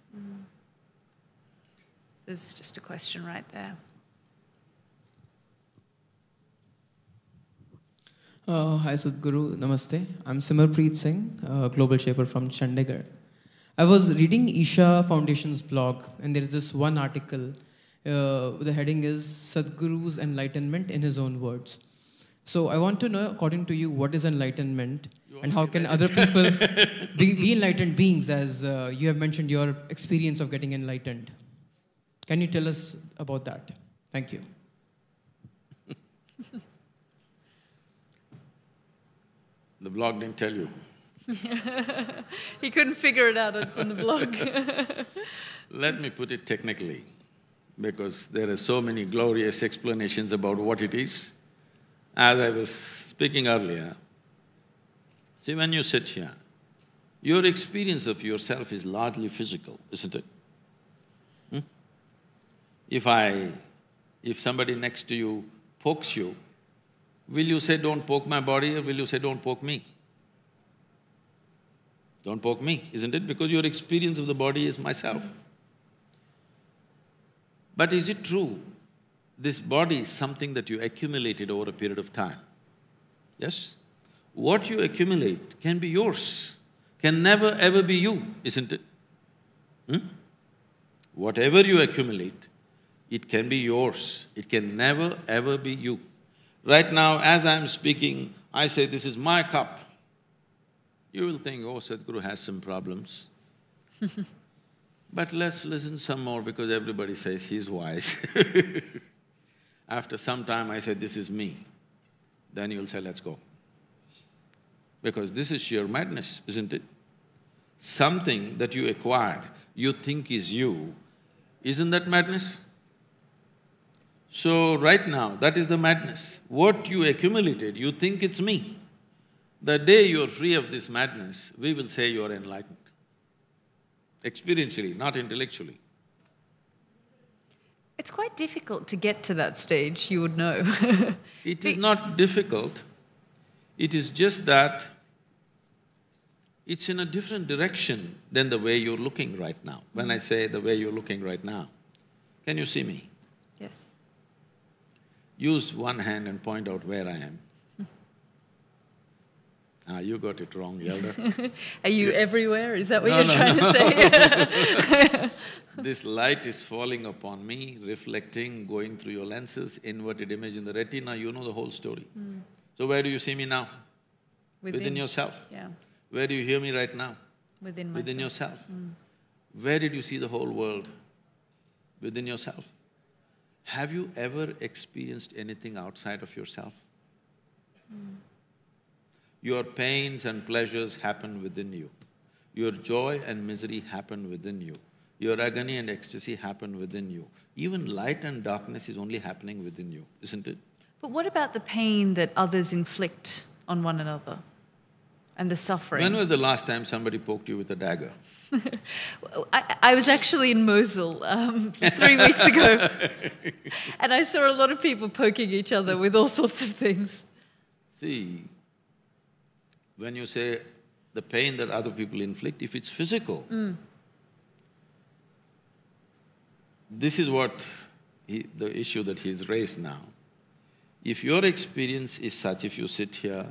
Speaker 1: There's just a question right there.
Speaker 9: Hi Sadhguru, Namaste. I'm Simarpreet Singh, Global Shaper from Chandigarh. I was reading Isha Foundation's blog and there is this one article, the heading is Sadhguru's Enlightenment in his own words. So I want to know, according to you, what is enlightenment and how can other people be enlightened beings, as you have mentioned your experience of getting enlightened. Can you tell us about that? Thank you.
Speaker 2: The blog didn't tell you.
Speaker 1: He couldn't figure it out on the blog.
Speaker 2: Let me put it technically, because there are so many glorious explanations about what it is. As I was speaking earlier, see, when you sit here, your experience of yourself is largely physical, isn't it? If somebody next to you pokes you, will you say, "Don't poke my body," or will you say, "Don't poke me"? Don't poke me, isn't it? Because your experience of the body is myself. But is it true, this body is something that you accumulated over a period of time? Yes? What you accumulate can be yours, can never ever be you, isn't it? Whatever you accumulate, it can be yours, it can never ever be you. Right now, as I'm speaking, I say, "This is my cup." You will think, "Oh, Sadhguru has some problems." But let's listen some more because everybody says he's wise. After some time, I say, "This is me." Then you'll say, "Let's go." Because this is sheer madness, isn't it? Something that you acquired, you think is you, isn't that madness? So right now, that is the madness. What you accumulated, you think it's me. The day you're free of this madness, we will say you're enlightened. Experientially, not intellectually.
Speaker 1: It's quite difficult to get to that stage, you would know.
Speaker 2: It is not difficult, it is just that it's in a different direction than the way you're looking right now. When I say the way you're looking right now, can you see me?
Speaker 1: Yes.
Speaker 2: Use one hand and point out where I am. You got it wrong, Elder.
Speaker 1: Are you everywhere? Is that what you're trying to say?
Speaker 2: This light is falling upon me, reflecting, going through your lenses, inverted image in the retina, you know the whole story. So where do you see me now? Within yourself.
Speaker 1: Yeah.
Speaker 2: Where do you hear me right now?
Speaker 1: Within myself.
Speaker 2: Within yourself. Where did you see the whole world? Within yourself. Have you ever experienced anything outside of yourself? Your pains and pleasures happen within you. Your joy and misery happen within you. Your agony and ecstasy happen within you. Even light and darkness is only happening within you, isn't it?
Speaker 1: But what about the pain that others inflict on one another and the suffering.
Speaker 2: When was the last time somebody poked you with a dagger?
Speaker 1: I was actually in Mosul 3 weeks ago, and I saw a lot of people poking each other with all sorts of things.
Speaker 2: See, when you say the pain that other people inflict, if it's physical, this is what the issue that he's raised now. If your experience is such, if you sit here,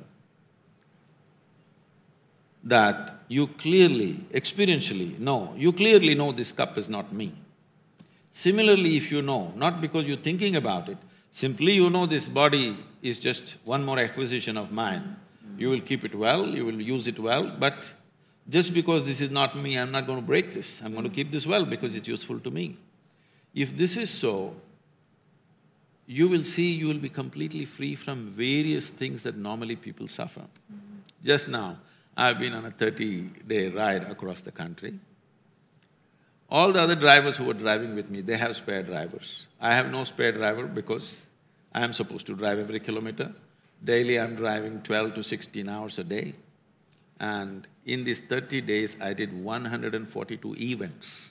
Speaker 2: that you clearly, experientially know, you clearly know this cup is not me. Similarly, if you know, not because you're thinking about it, simply you know this body is just one more acquisition of mine. You will keep it well, you will use it well, but just because this is not me, I'm not going to break this. I'm going to keep this well because it's useful to me. If this is so, you will see you will be completely free from various things that normally people suffer. Just now, I've been on a 30-day ride across the country. All the other drivers who were driving with me, they have spare drivers. I have no spare driver because I am supposed to drive every kilometer. Daily I'm driving 12 to 16 hours a day. And in these 30 days, I did 142 events.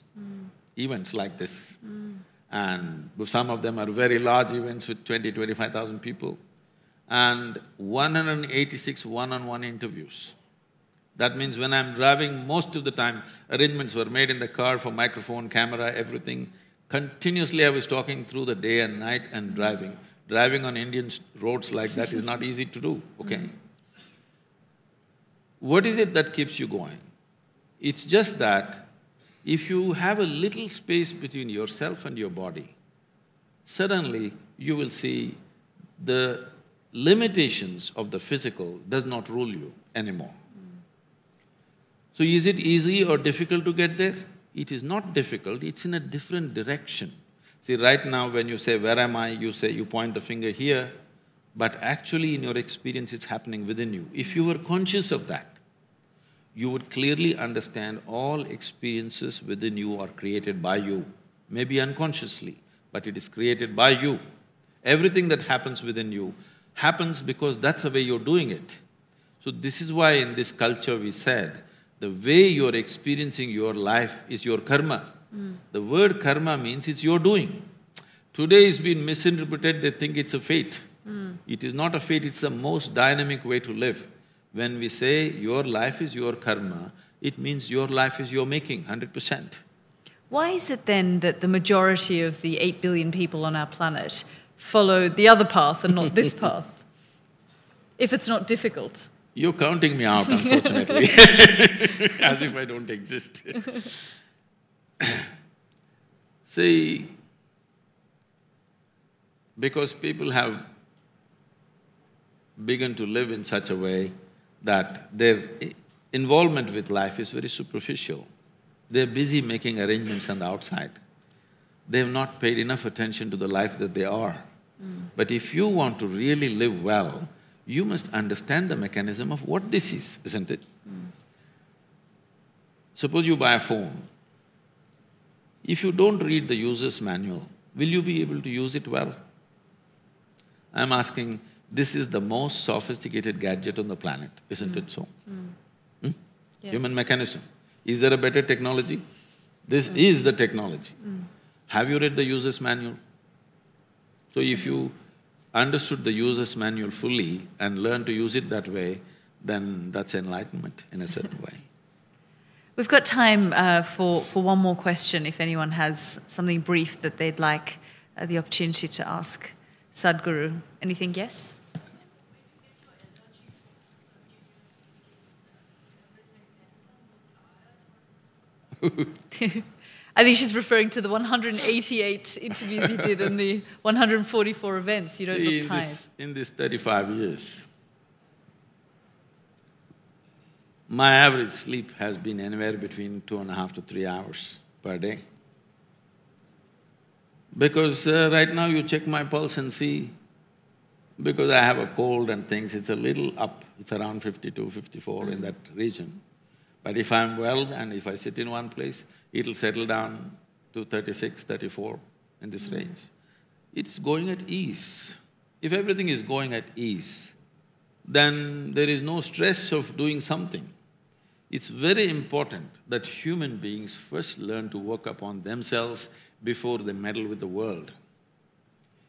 Speaker 2: Events like this. And some of them are very large events with 25,000 people. And 186 one-on-one interviews. That means when I'm driving, most of the time, arrangements were made in the car for microphone, camera, everything. Continuously I was talking through the day and night and driving. Driving on Indian roads like that is not easy to do, okay? What is it that keeps you going? It's just that if you have a little space between yourself and your body, suddenly you will see the limitations of the physical does not rule you anymore. So is it easy or difficult to get there? It is not difficult, it's in a different direction. See, right now when you say, where am I, you say, you point the finger here, but actually in your experience it's happening within you. If you were conscious of that, you would clearly understand all experiences within you are created by you, maybe unconsciously, but it is created by you. Everything that happens within you happens because that's the way you're doing it. So this is why in this culture we said, the way you're experiencing your life is your karma. The word karma means it's your doing. Today it's been misinterpreted, they think it's a fate. It is not a fate, it's the most dynamic way to live. When we say your life is your karma, it means your life is your making, 100%.
Speaker 1: Why is it then that the majority of the 8 billion people on our planet follow the other path and not this path? If it's not difficult?
Speaker 2: You're counting me out, unfortunately, as if I don't exist. See, because people have begun to live in such a way that their involvement with life is very superficial. They're busy making arrangements on the outside. They have not paid enough attention to the life that they are. But if you want to really live well, you must understand the mechanism of what this is, isn't it? Suppose you buy a phone. If you don't read the user's manual, will you be able to use it well? I'm asking, this is the most sophisticated gadget on the planet, isn't it so? Yes. Human mechanism. Is there a better technology? This is the technology. Have you read the user's manual? So if you understood the user's manual fully and learned to use it that way, then that's enlightenment in a certain way.
Speaker 1: We've got time for one more question, if anyone has something brief that they'd like the opportunity to ask Sadhguru. Anything, yes? I think she's referring to the 188 interviews you did and the 144 events. You don't look tired.
Speaker 2: In this 35 years, my average sleep has been anywhere between 2.5 to 3 hours per day. Because right now you check my pulse and see, because I have a cold and things, it's a little up, it's around 52, 54 in that region. But if I'm well and if I sit in one place, it'll settle down to 36, 34 in this range. It's going at ease. If everything is going at ease, then there is no stress of doing something. It's very important that human beings first learn to work upon themselves before they meddle with the world.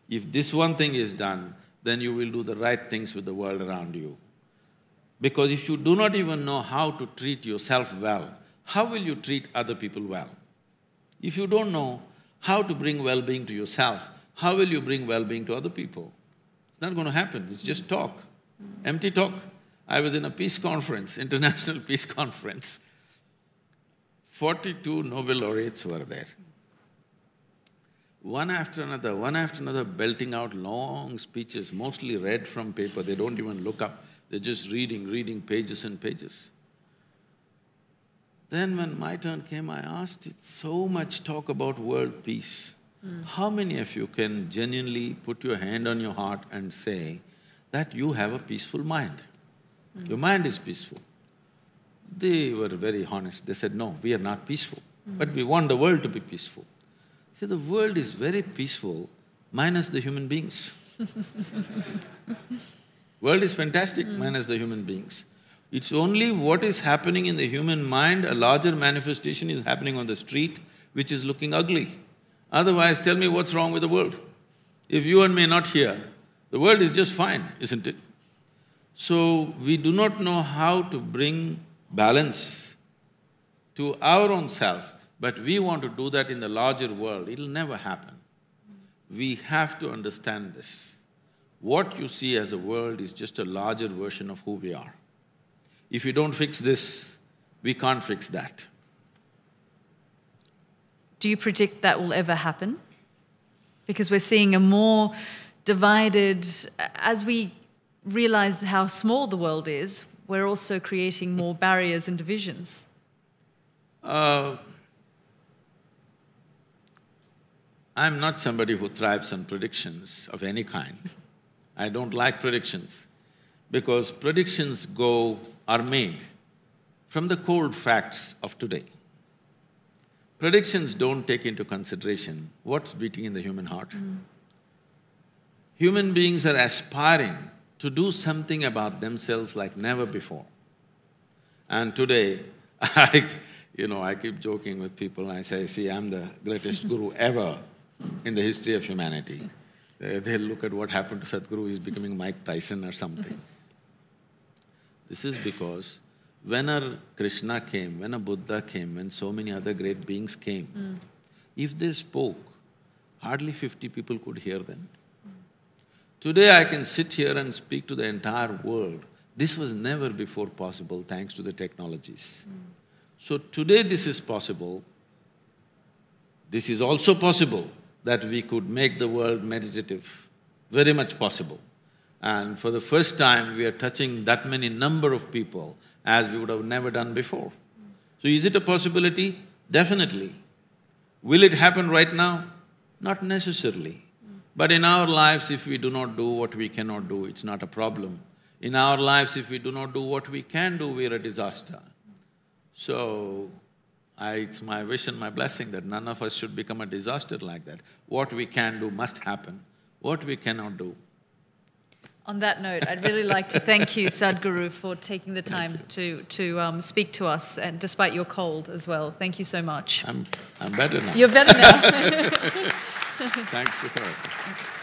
Speaker 2: If this one thing is done, then you will do the right things with the world around you. Because if you do not even know how to treat yourself well, how will you treat other people well? If you don't know how to bring well-being to yourself, how will you bring well-being to other people? It's not going to happen, it's just talk, empty talk. I was in a peace conference, international peace conference. 42 Nobel laureates were there. One after another, belting out long speeches, mostly read from paper, they don't even look up, they're just reading pages and pages. Then when my turn came, I asked, it's so much talk about world peace. How many of you can genuinely put your hand on your heart and say that you have a peaceful mind? Your mind is peaceful. They were very honest. They said, no, we are not peaceful, but we want the world to be peaceful. See, the world is very peaceful, minus the human beings. World is fantastic, minus the human beings. It's only what is happening in the human mind, a larger manifestation is happening on the street, which is looking ugly. Otherwise, tell me what's wrong with the world. If you and me are not here, the world is just fine, isn't it? So, we do not know how to bring balance to our own self, but we want to do that in the larger world. It'll never happen. We have to understand this. What you see as a world is just a larger version of who we are. If you don't fix this, we can't fix that.
Speaker 1: Do you predict that will ever happen? Because we're seeing a more divided… As we realize how small the world is, we're also creating more barriers and divisions.
Speaker 2: I'm not somebody who thrives on predictions of any kind. I don't like predictions, because predictions are made from the cold facts of today. Predictions don't take into consideration what's beating in the human heart. Human beings are aspiring to do something about themselves like never before. And today, I keep joking with people, I say, see, I'm the greatest guru ever in the history of humanity. They'll look at what happened to Sadhguru, he's becoming Mike Tyson or something. This is because when a Krishna came, when a Buddha came, when so many other great beings came, if they spoke, hardly 50 people could hear them. Today I can sit here and speak to the entire world. This was never before possible thanks to the technologies. So today this is possible. This is also possible that we could make the world meditative, very much possible. And for the first time, we are touching that many number of people as we would have never done before. So is it a possibility? Definitely. Will it happen right now? Not necessarily. But in our lives, if we do not do what we cannot do, it's not a problem. In our lives, if we do not do what we can do, we're a disaster. So, it's my wish and my blessing that none of us should become a disaster like that. What we can do must happen. What we cannot do.
Speaker 1: On that note, I'd really like to thank you, Sadhguru, for taking the time to speak to us, and despite your cold as well. Thank you so much.
Speaker 2: I'm better now.
Speaker 1: You're better now.
Speaker 2: Thanks for that.